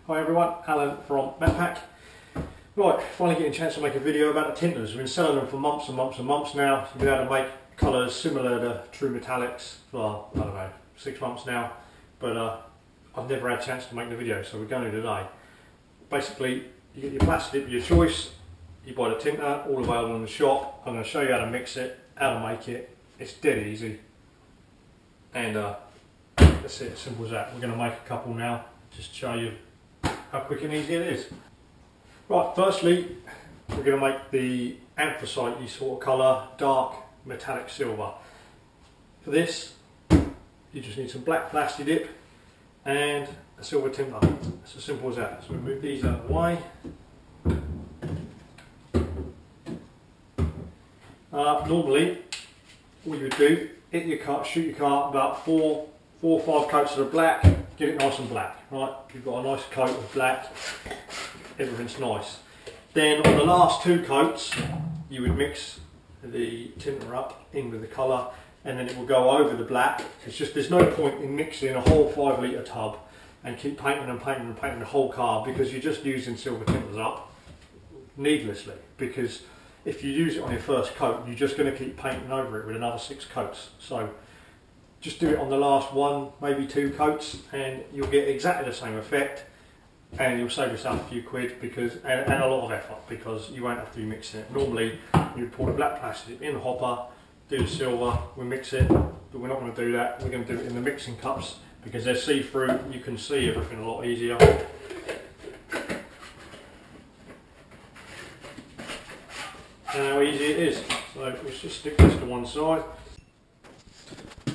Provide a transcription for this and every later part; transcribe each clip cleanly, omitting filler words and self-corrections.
Hi everyone, Alan from Metpack. Right, finally getting a chance to make a video about the tinters. We've been selling them for months and months and months now. We've been able to make colours similar to true metallics for, I don't know, 6 months now. But I've never had a chance to make the video, so we're going to today. Basically, you get your Plasti Dip of your choice, you buy the tinter, all available in the shop. I'm going to show you how to mix it, how to make it. It's dead easy. And that's it, as simple as that. We're going to make a couple now, just to show you how quick and easy it is. Right, firstly, we're going to make the anthracite sort of colour, dark metallic silver. For this, you just need some black Plasti Dip and a silver tinter. It's as simple as that. So we move these out of the way. Normally, all you would do, hit your cart, shoot your cart about four or five coats of the black, get it nice and black. Right, you've got a nice coat of black, everything's nice. Then on the last 2 coats, you would mix the tinter up in with the colour, and then it will go over the black. It's just there's no point in mixing a whole 5 litre tub and keep painting and painting and painting the whole car, because you're just using silver tinters up needlessly. Because if you use it on your first coat, you're just going to keep painting over it with another 6 coats. So just do it on the last 1, maybe 2 coats, and you'll get exactly the same effect, and you'll save yourself a few quid and a lot of effort, because you won't have to be mixing it. Normally you pour the black plastic in the hopper, do the silver, we mix it, but we're not going to do that. We're going to do it in the mixing cups because they're see-through. You can see everything a lot easier. And how easy it is. So let's just stick this to one side.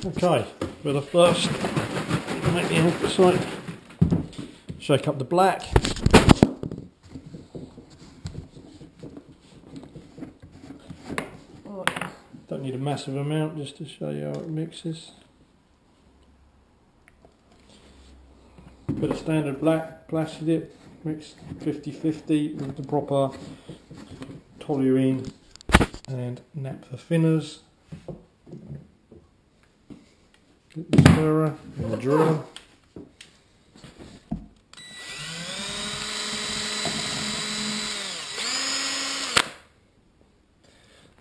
Okay, for the first, make the anthracite, shake up the black. Don't need a massive amount, just to show you how it mixes. Bit of standard black Plasti Dip, mixed 50-50 with the proper toluene and naphtha thinners. Get the stirrer and the drill.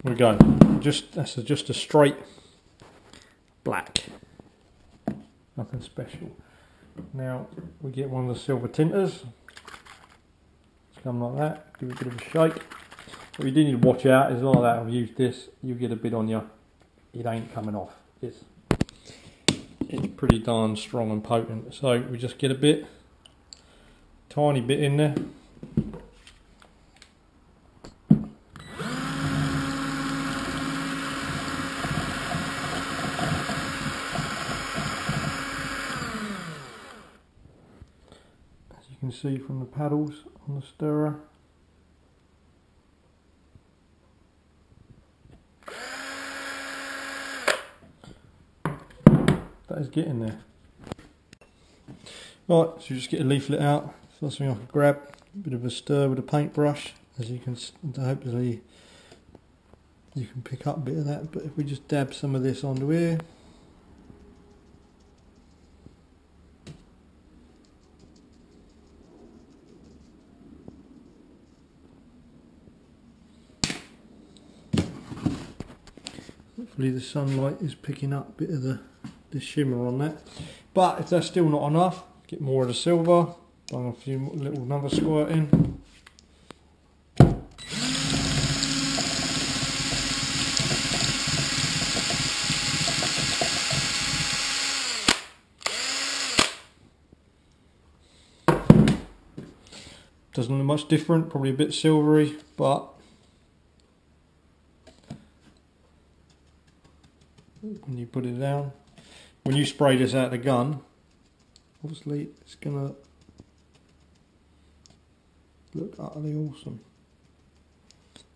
There we go. That's just a straight black. Nothing special. Now we get one of the silver tinters. It's come like that. Give it a bit of a shake. What you do need to watch out is like that. I've used this. You get a bit on you. It ain't coming off. It's pretty darn strong and potent. So we just get a bit, tiny bit in there. As you can see from the paddles on the stirrer. That is getting there. Right, so you just get a leaflet out. First thing I can grab, a bit of a stir with a paintbrush. As you can, hopefully you can pick up a bit of that. But if we just dab some of this onto here. Hopefully the sunlight is picking up a bit of the shimmer on that. But if that's still not enough, get more of the silver, bung a few little another squirt in. Doesn't look much different, probably a bit silvery, but when you put it down, when you spray this out of the gun, obviously it's gonna look utterly awesome.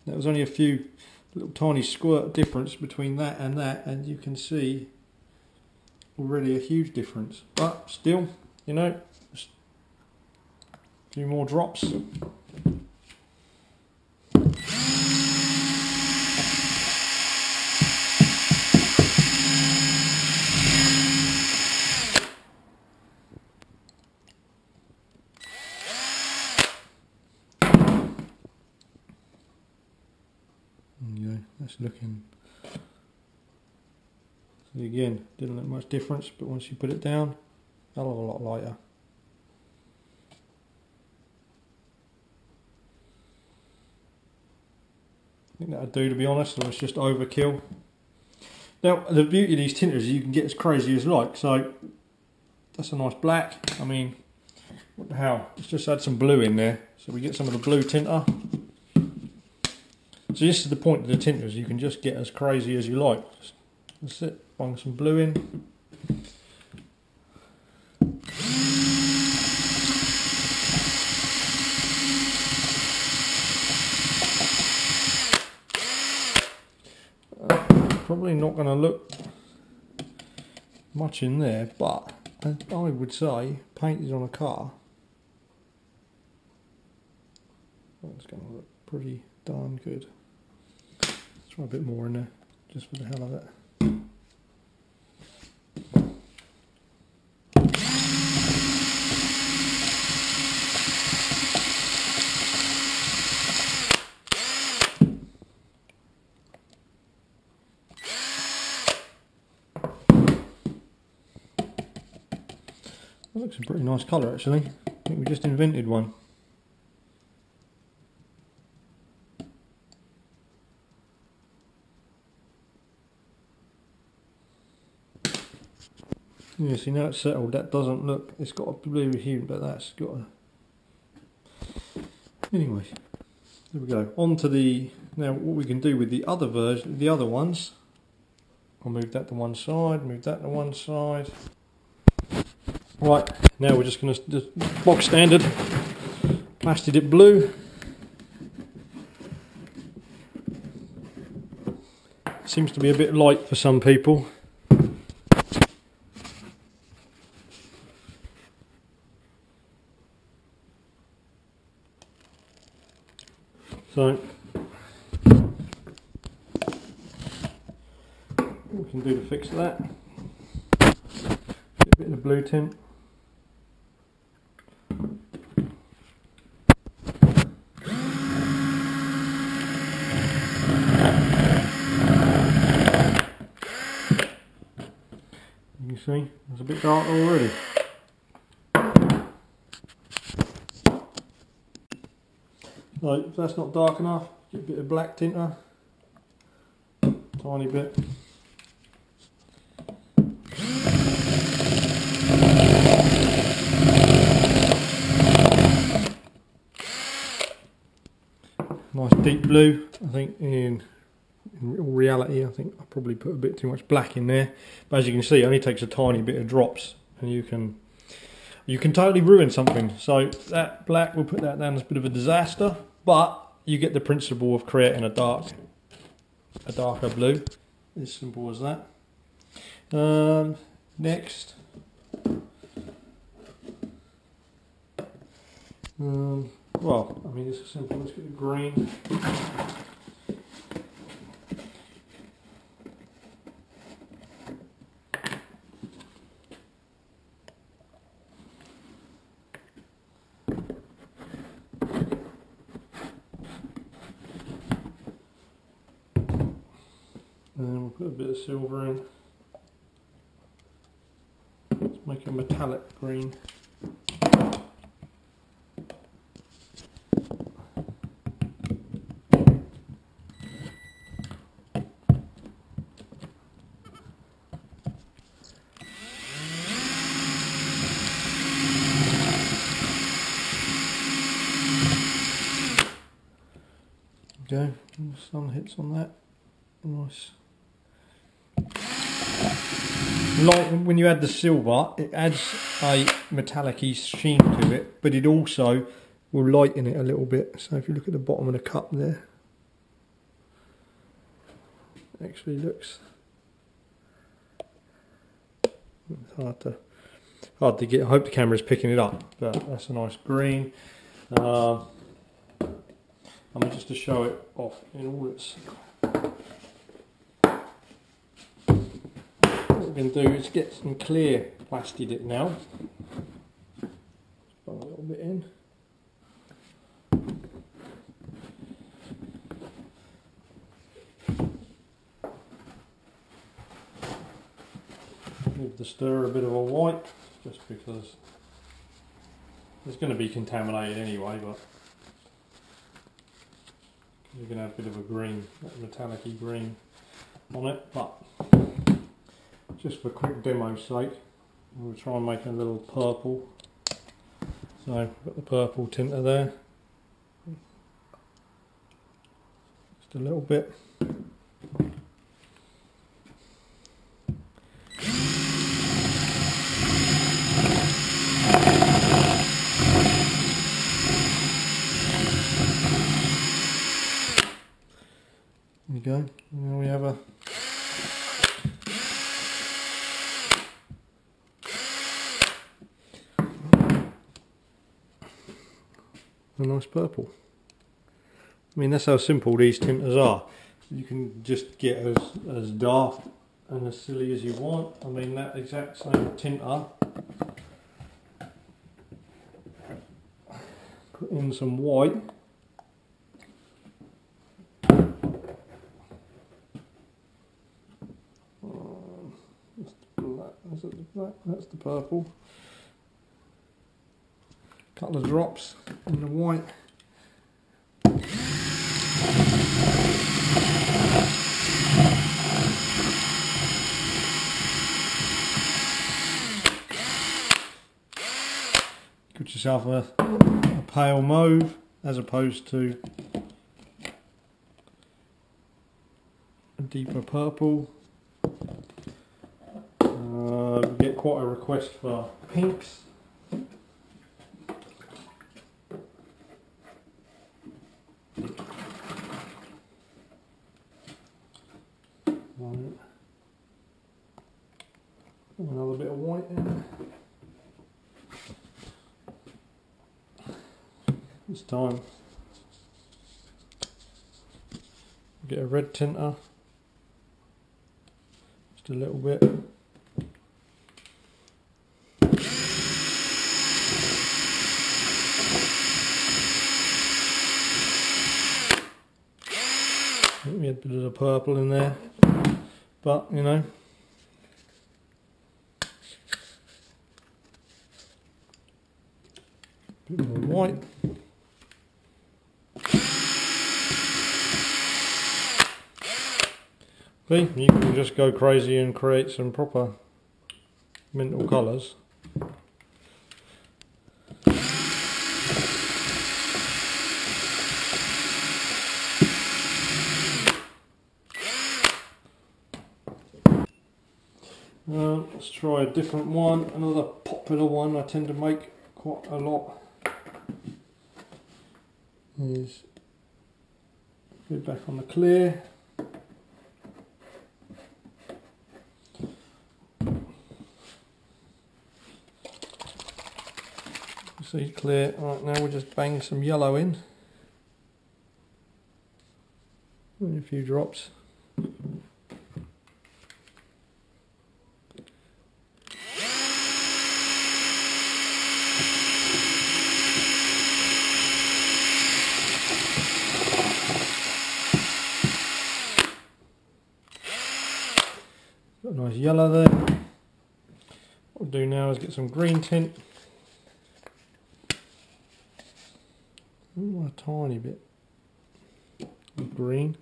That was only a few little tiny squirt difference between that, and you can see already a huge difference. But still, you know, just a few more drops. There you go, that's looking. So again, didn't look much difference, but once you put it down, a lot lighter. I think that'll do, to be honest, or it's just overkill. Now, the beauty of these tinters is you can get as crazy as you like. So, that's a nice black. I mean, what the hell? Let's just add some blue in there. So we get some of the blue tinter. So this is the point of the tinters. You can just get as crazy as you like. That's it. Bung some blue in. Probably not going to look much in there, but I would say painted on a car, it's going to look pretty darn good. Let's try a bit more in there, just for the hell of it. That looks a pretty nice colour actually. I think we just invented one. Yeah, see now it's settled, that doesn't look, it's got a blue hue, but that's got a... Anyway, there we go. On to the, now what we can do with the other version, the other ones. I'll move that to one side, move that to one side. Right, now we're just going to, box standard Plasti Dip blue. Seems to be a bit light for some people. So, what we can do to fix that, get a bit of the blue tint. You can see, it's a bit dark already. So if that's not dark enough, get a bit of black tinter, tiny bit. Nice deep blue. I think in reality, I think I probably put a bit too much black in there. But as you can see, it only takes a tiny bit of drops, and you can totally ruin something. So that black, we'll put that down as a bit of a disaster. But you get the principle of creating a darker blue. As simple as that. Next, well, I mean, it's simple. Let's get the green. And then we'll put a bit of silver in. Let's make a metallic green. Go, and the sun hits on that. Nice. Like when you add the silver, it adds a metallic-y sheen to it, but it also will lighten it a little bit. So if you look at the bottom of the cup there, it actually looks, it's hard to get. I hope the camera's picking it up, but that's a nice green. I mean, just to show it off in all its. What we're going to do is get some clear Plasti Dip now. Just put a little bit in. Give the stirrer a bit of a wipe, just because it's going to be contaminated anyway, but you're going to have a bit of a green, metallic-y green on it. But just for quick demo's sake, we'll try and make a little purple. So I've got the purple tinter there. Just a little bit. There you go. Now we have a nice purple. I mean, that's how simple these tinters are. You can just get as daft and as silly as you want. I mean, that exact same tinter, put in some white, that's the purple. Couple of drops in the white. Get yourself a pale mauve as opposed to a deeper purple. We get quite a request for pinks. Another bit of white in. This time get a red tinter, just a little bit. We had a bit of the purple in there, but you know, a bit more white. See, you can just go crazy and create some proper mental colours. Let's try a different one, another popular one I tend to make quite a lot is go back on the clear. See, clear. Right, now we'll just bang some yellow in. And a few drops. Got a nice yellow there. What we'll do now is get some green tint. Ooh, a tiny bit of green.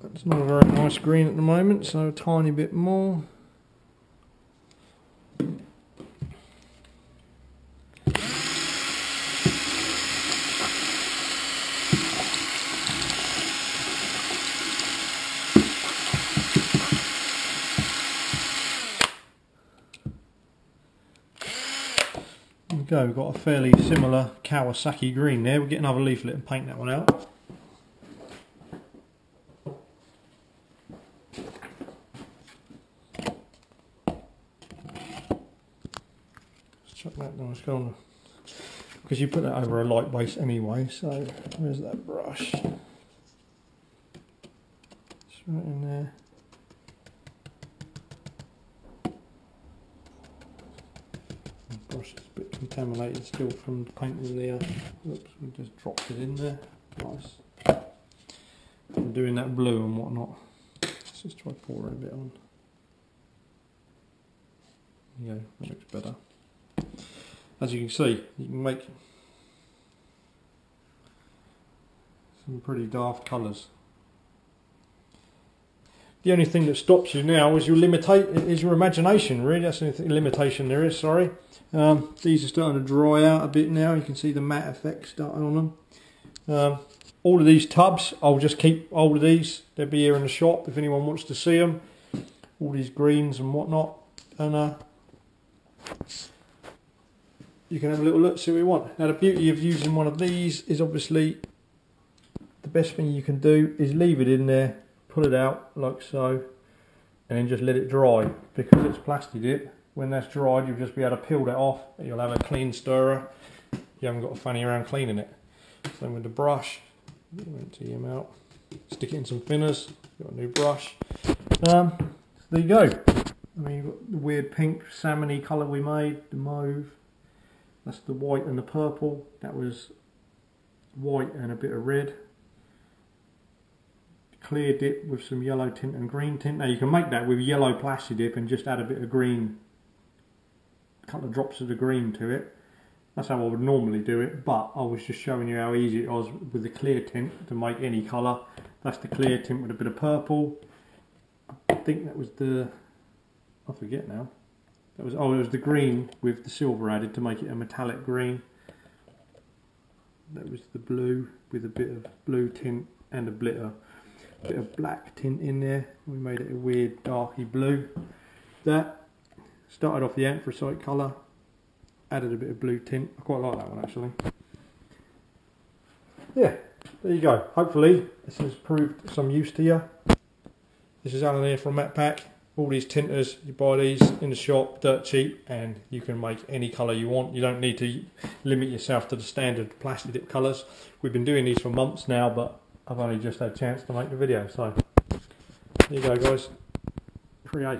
That's not a very nice green at the moment, so a tiny bit more. Go, we've got a fairly similar Kawasaki green there. We'll get another leaflet and paint that one out. Let's chuck that down, because you put that over a light base anyway, so where's that brush? Just right in there. brush is a bit contaminated still from the painting there. Oops, we just dropped it in there. Nice. I'm doing that blue and whatnot. Let's just try pouring a bit on. There you go, that looks better. As you can see, you can make some pretty daft colours. The only thing that stops you now is your imagination, really. That's the only limitation there is, sorry. These are starting to dry out a bit now. You can see the matte effect starting on them. All of these tubs, I'll just keep hold of these. They'll be here in the shop if anyone wants to see them. All these greens and whatnot. And you can have a little look, see what you want. Now the beauty of using one of these is obviously the best thing you can do is leave it in there, pull it out like so, and then just let it dry. Because it's Plasti Dip, when that's dried you'll just be able to peel that off, you'll have a clean stirrer, you haven't got to fanny around cleaning it. Same with the brush, empty him out, stick it in some thinners, got a new brush. There you go. I mean, you've got the weird pink salmony colour we made, the mauve, that's the white and the purple, that was white and a bit of red. Clear dip with some yellow tint and green tint. Now you can make that with yellow Plasti Dip and just add a bit of green, a couple of drops of the green to it. That's how I would normally do it, but I was just showing you how easy it was with the clear tint to make any colour. That's the clear tint with a bit of purple. I think that was the, I forget now. That was, oh, it was the green with the silver added to make it a metallic green. That was the blue with a bit of blue tint and a bit of black tint in there. We made it a weird darky blue. That started off the anthracite colour, added a bit of blue tint. I quite like that one actually. Yeah, there you go. Hopefully this has proved some use to you. This is Alan here from Matte Pack. All these tinters, you buy these in the shop, dirt cheap, and you can make any colour you want. You don't need to limit yourself to the standard Plasti Dip colours. We've been doing these for months now, but I've only just had a chance to make the video, so there you go guys, create.